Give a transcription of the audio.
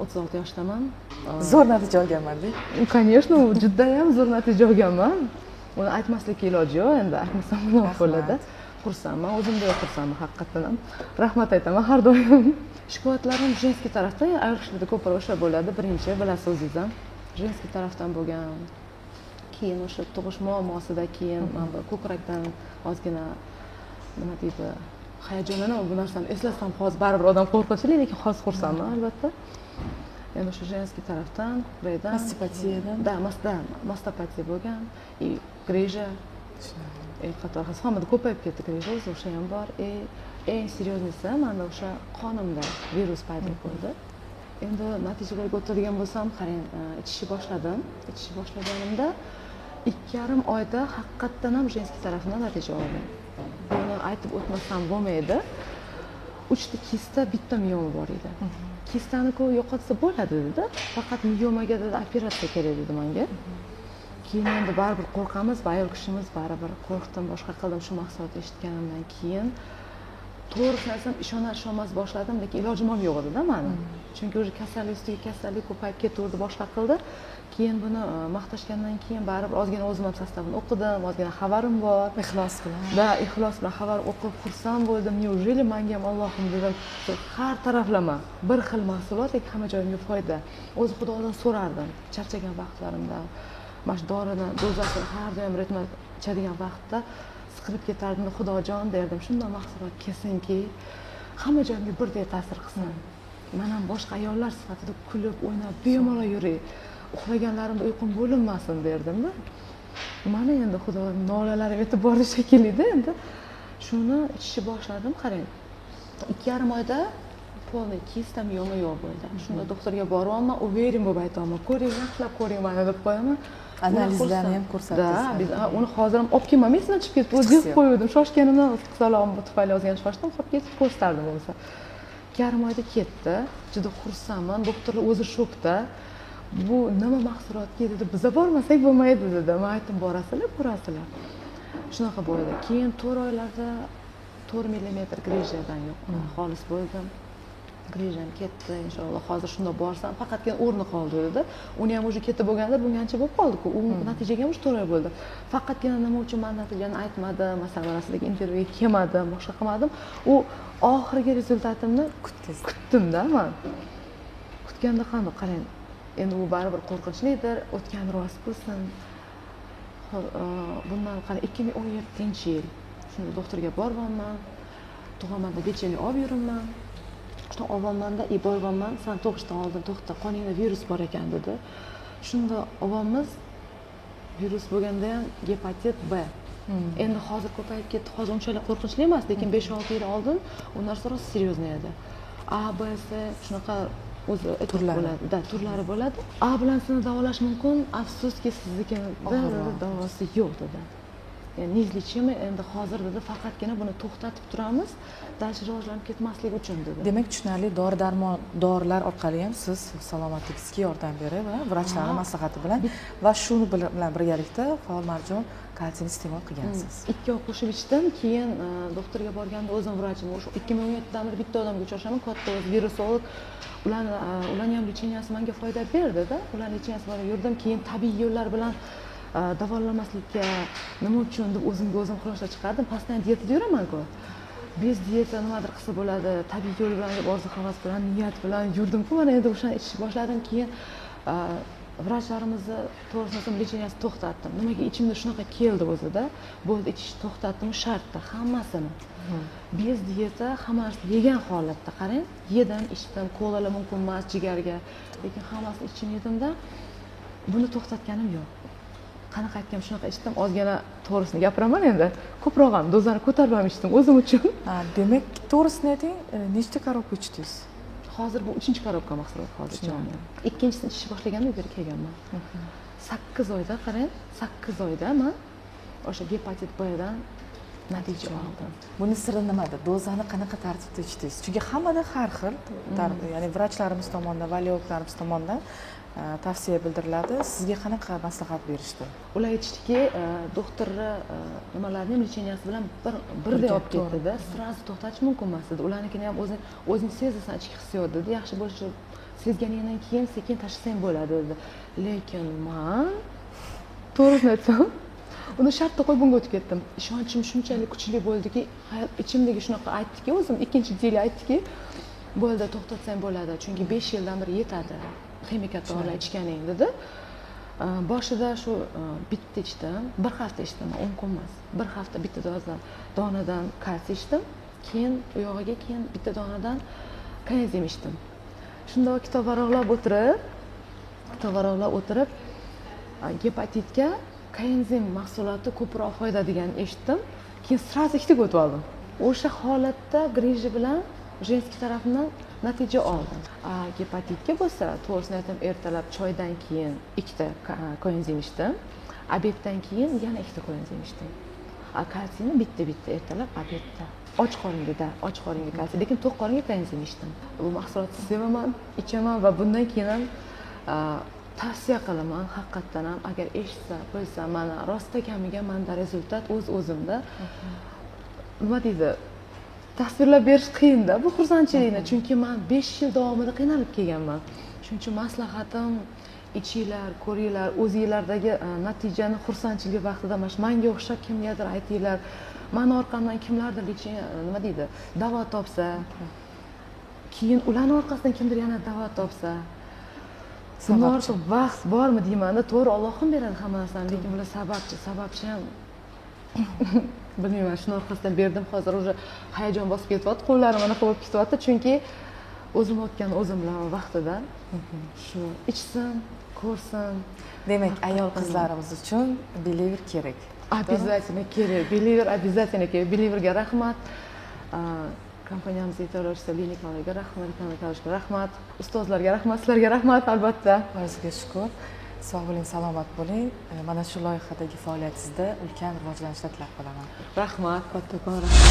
36 yoshdaman. Zo'r natija olganman-da. Конечно, judayam zo'r natija olganman. Uni aytmaslikka iloji yo'q, endi aytmasam nima bo'ladi. Xursandman, o'zimda xursandman haqiqatan ham. Rahmat aytaman har doim. Shikoyatlarim jenskiy tarafdan, ayol kishilarda ko'proq o'sha bo'ladi. Birinchi bilasiz o'zingiz ham. Jenskiy tarafdan bo'lgan. Keyin o'sha tug'ish muammosida keyin mana ko'krakdan ozgina nima deydi, hayajonlanaman. Bu narsani eslasam hozir baribir odam qo'rqinchli, lekin hozir xursandman albatta. Endi o'sha jenskiy tarafdan, ko'krakdan, mastopatiyadan, mastopatiya bo'lgan, и grija. Qator hammada ko'payib ketdi grija, o'sha ham bor. Eng seryoznisi menda o'sha qonimda virus paydo bo'ldi. Endi natijalarga o'tadigan bo'lsam, qarang, ichishni boshladim. Ichishni boshlaganimda 2,5 oyda haqiqatdan ham jenskiy tarafdan natija oldim. Buni aytib o'tmasam bo'lmaydi. 3 ta kista, bitta miyoma bor edi. Kistani yo'qotsa bo'ladi dedi. Faqat miyomaga dedi operatsiya kerak dedi menga. Keyin endi baribir qo'rqamiz, ayol kishimiz baribir qo'rqdim, boshqa qildim shu mahsulotni eshitganimdan keyin. To'g'risini aytsam, ishonmas boshladim, lekin ilojim ham yo'q edi-da meni. Chunki o'sha kasallik ustiga kasallik ko'payib ketaverdi, boshqa qildi. Keyin buni maqtashgandan keyin baribir ozgina o'zim ham sostavini o'qidim, ozgina xabarim bor. Ixlos bilan. Da, ixlos bilan xabar o'qib xursand bo'ldim. Неужели menga ham Allohim dedim, har taraflama bir xil mahsulot, lekin hamma joyimga foyda. O'zi Xudodan so'rardim, charchagan vaqtlarimda. Mana shu dorini, dozasini har doim ritm ichadigan vaqtda siqilib ketardim, Xudojon derdim, shunday mahsulot kelsinki, hamma joyimga birdek ta'sir qilsin. Men ham boshqa ayollar sifatida kulib, o'ynab, bemalol yuray. Uxlaganlarimda uyqum bo'linmasin derdim-da. Mana endi Xudoning nolalarim yetib bordi shekilli-da endi. Shuni ichishni boshladim, qarang. 2,5 oyda polniy kista miyoma yo'q bo'ldi. Shunda doktorga boryapman, uverin bo'lib aytaman, ko'ring, yaxshilab ko'ring mana deb qo'yaman. Analizlarni ham ko'rsatdingiz. Da, uni hozir ham olib kelmam, esidan chiqib ketib, o'zim qo'ydim. Shoshganimdan qizaloqim tufayli ozgina shoshdim, qolib ketib ko'rsatdim bo'lsa. 2,5 oyda ketdi. Juda xursandman. Doktorlar o'zi shokda. Bu nima mahsulotga dedi, biza bormasak bo'lmaydi dedi. Men aytdim, borasizlar, ko'rasizlar. Shunaqa bo'ldi. Keyin 4 oylarda 4 mm grijadan yo'q. Xolis bo'ldim. Grijam ketdi, inshaalloh. Hozir shunda borsam, faqatgina o'rni qoldi dedi. Uni ham o'zi ketib bo'lganda bungancha bo'lib qoldi-ku. U natijaga ham 4 oy bo'ldi. Faqatgina nima uchun men natijani aytmadim, masaladagi intervyuga kelmadim, boshqa qilmadim. U oxirgi rezultatimni kutdim-da men. Kutganda qanday qarang. Endi u baribir qo'rqinchlidir, o'tgan rost bo'lsin. Bundan qani 2017-yil. Shunda doktorga borganman. Tug'ilmanda becheli olib yuribman. Shunda olganmanda, borganman, sen tug'ishdan oldin to'xta, qoningda virus bor ekan dedi. Shunda olganmiz, virus bo'lganda ham gepatit B. Endi hozir ko'payib ketdi, hozir unchalik qo'rqinchli emas, lekin 5-6 yil oldin u narsa rost seryozni edi. A, B, C shunaqa o'zi turlari bo'ladi. A bilan sizni davolash mumkin, afsuski sizniki davosi yo'q dedi. Yani neizlechimli endi hozir dedi, faqatgina buni to'xtatib turamiz, dальше rivojlanib ketmasligi uchun dedi. Demak, tushunarli dorilar orqali ham siz salomatligingizga yordam berib va vrachlarning maslahati bilan va shuni bilan birgalikda faol marjon kalsiyni iste'mol qilgansiz. 2 oy qo'shib ichdim, keyin doktorga borganda o'zim vrachim, o'sha 2017dan beri bitta odamga uchrashaman, katta virusolog. Ularning ham lecheniyasi menga foyda berdi-da. Ularning lecheniyasi bilan yurdim, keyin tabiiy yo'llar bilan davolamaslikka nima uchun deb o'zimga o'zim xulosa chiqardim. Pastdan dietada yuraman-ku. Bez dieta nimadir qilsa bo'ladi, tabiiy yo'l bilan deb orzu havas bilan, niyat bilan yurdim-ku. Mana endi o'shani ichishni boshladim, keyin vrachlarimizni to'g'risini lecheniyasini to'xtatdim. Nimaga ichimda shunaqa keldi o'zida? Bo'ldi, ichishni to'xtatdim shartda hammasini. Bez dieta hammasini yegan holatda, qarang, yedim, ichdim, kolalar mumkin emas jigarga, lekin hammasini ichib yedimda buni to'xtatganim yo'q. Qanaqa aytgam shunaqa ichdim, ozgina to'g'risini gapiraman endi. Ko'proq ham dozani ko'tarib ham ichdim o'zim uchun. Demak, to'g'risini ayting, nechta korobka ichdingiz? Hozir bu 3-korobka mahsulot hozir ichaman. Ikkinchisini ichishni boshlaganimda bu yerga kelganman. 8 oyda, qarang, 8 oyda men o'sha gepatit B dan natija oldim. Buning siri nimada? Dozani qanaqa tartibda ichdingiz? Chunki hammada har xil, ya'ni vrachlarimiz tomonidan, valiologlarimiz tomonidan tavsiya bildiriladi. Sizga qanaqa maslahat berishdi? Ular aytishdiki, doktorlar nimalarning lecheniyasi bilan birday olib ketdi-da, sразу to'xtatish mumkin emas dedi. Ularnikini ham o'zing sezasan ichki hissiyot dedi. Yaxshi bo'lishi sezganingdan keyin sekin tashlasang bo'ladi dedi. Lekin men to'g'risini aytsam, uni shartda qo'yib bunga o'tib ketdim. Ishonchim shunchalik kuchli bo'ldiki, ichimdagi shunaqa aytdiki, o'zim ikkinchi yili aytdiki, bo'ldi, to'xtatsang bo'ladi, chunki 5 yildan beri yetadi. Ximika dorilar ichganing dedi. Boshida shu bitta ichdim, bir hafta ichdim, 10 kun emas. Bir hafta bitta donadan kalsiy ichdim, keyin u yog'iga keyin bitta donadan koenzim ichdim. Shunda kitob varaqlab o'tirib, gepatitga koenzim mahsuloti ko'proq foyda degan eshitdim. Keyin sразу ikkitaga o'tib oldim. O'sha holatda grija bilan женский tarafdan natija oldim. Gepatitga bo'lsa, to'g'risini aytsam, ertalab choydan keyin ikkita koenzim ichdim. Obeddan keyin yana ikkita koenzim ichdim. Kalsiyni bitta ertalab, obedda. Och qoringa kalsiy, lekin to'q qoringa koenzim ichdim. Bu mahsulotni sevaman, ichaman va bundan keyin ham tavsiya qilaman. Haqiqatan ham agar eshitsa, bilsa, mana rost ekaniga menda rezultat o'zimda. Nima deydi? Tasvirlab berish qiyin-da bu xursandchilikni, chunki men 5 yil davomida qiynalib kelganman. Shuning uchun maslahatim, ichinglar, ko'ringlar, o'zinglardagi natijani xursandchilik vaqtida menga o'xshab kimgadir aytinglar. Meni orqamdan kimlardir nima deydi, davo topsa, keyin ularning orqasidan kimdir yana davo topsa, bundan ortiq vaqt bormi deyman-da. To'g'ri, Allohim beradi hamma narsani, lekin bular sababchi ham bilmayman, shuni orqasidan berdim. Hozir уже hayajon bosib ketyapti, qo'llarim anaqa bo'lib ketyapti, chunki o'zim o'tgan o'zim bilan vaqtida shu ichsin, ko'rsin. Demak, ayol qizlarimiz uchun Believer kerak. Обязательно kerak. Believerga rahmat. Kompaniyamizga yetaklovchisi Nikolaga rahmat, ustozlarga rahmat, sizlarga rahmat albatta. O'zingizga shukr. Sog' bo'ling, salomat bo'ling. Mana shu loyihadagi faoliyatingizda ulkan rivojlanishlar tilab qolaman. Rahmat, kattakon rahmat.